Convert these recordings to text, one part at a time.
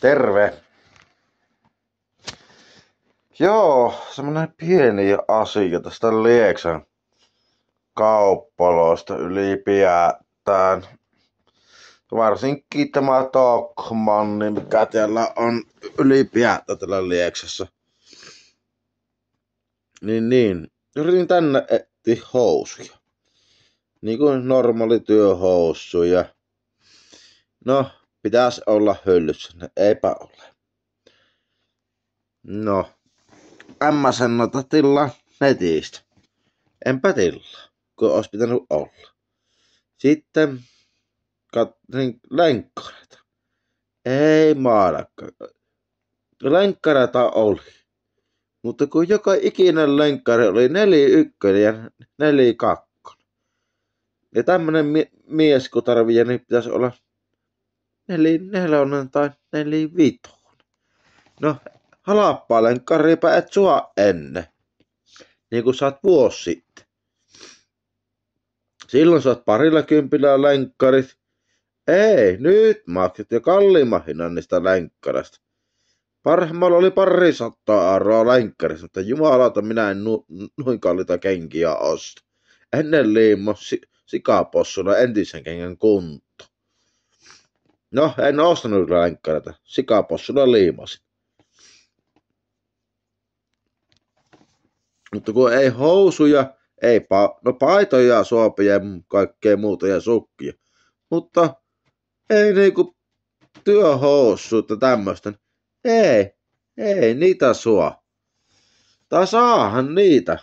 Terve! Joo, semmonen pieni asia tästä Lieksan kauppaloista ylipäätään. Varsinkin tämä Tokmanni, mikä täällä on ylipäätään täällä Lieksassa. Niin. Yritin tänne etsiä housuja. Niin kuin normaali työhousuja. No, pitäis olla hyllyssä, eipä ole. No, MSN:ltä tilaa netistä. Enpä tilaa, kun ois pitänyt olla. Sitten katsoin lenkkareita. Ei maadakaan. Lenkkareita oli. Mutta kun joka ikinen lenkkari oli 4.1 ja 4.2. Ja tämmönen mies kun tarvii, niin pitäisi olla 4.4 tai 4.5. No, halppaa lenkkariipä et sua ennen. Niin kuin saat vuosi sitten. Silloin saat 20 lenkkarit. Ei, nyt maksat jo kalliimman hinnan niistä lenkkarista. Parhaimmalla oli 200 euroa lenkkarista, mutta jumalauta minä en noin kalliita kenkiä osta. Ennen liimos sikapossulla entisen kengän kunto. No, en ostanut lenkkareita. Sikapossulla liimasin. Mutta kun ei housuja, ei paitoja, suopia ja kaikkea muuta ja sukkia. Mutta ei niinku työhousuutta tämmöstä. Ei niitä suo. Tai saahan niitä,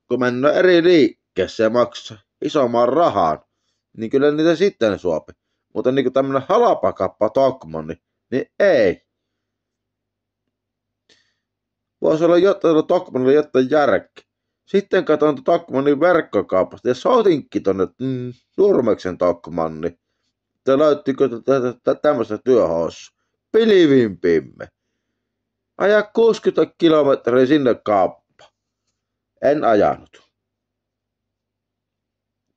kun mennään eri liikkeessä ja maksaa isomman rahan. Niin kyllä niitä sitten suopi. Mutta niinku tämmönen halpakappa Tokmanni, niin ei. Voisi olla jotain Tokmanilla jotain järkeä. Sitten katsoin Tokmannin verkkokaupasta ja soitinkin tonne Nurmeksen Tokmanni. Te löytyykö tämmöistä työhousu? Pilvimpimme. Ajaa 60 kilometriä sinne kauppaan. En ajanut.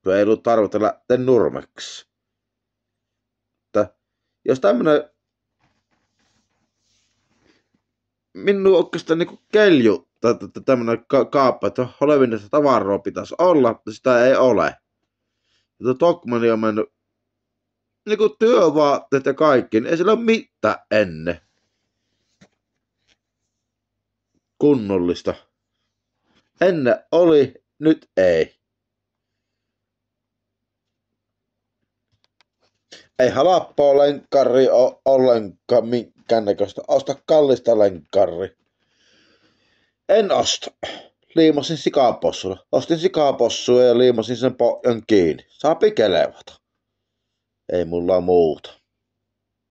Kun ei ollut tarvita lähteä Nurmeksi. Jos tämmönen minun oikeastaan niinku kelju tai tämmönen kauppa, että olevinneista tavaraa pitäisi olla, mutta sitä ei ole. Tokmanni on mennyt niinku työvaatteet ja kaikki, niin ei sillä ole mitään ennen kunnollista. Ennen oli, nyt ei. Ei halppaa lenkkari ollenkaan minkäännäköistä. Osta kallista lenkkari. En osta. Liimasin sikapossulla. Ostin sikapossua ja liimasin sen pohjan kiinni. Saapi kelevata. Ei mulla muuta.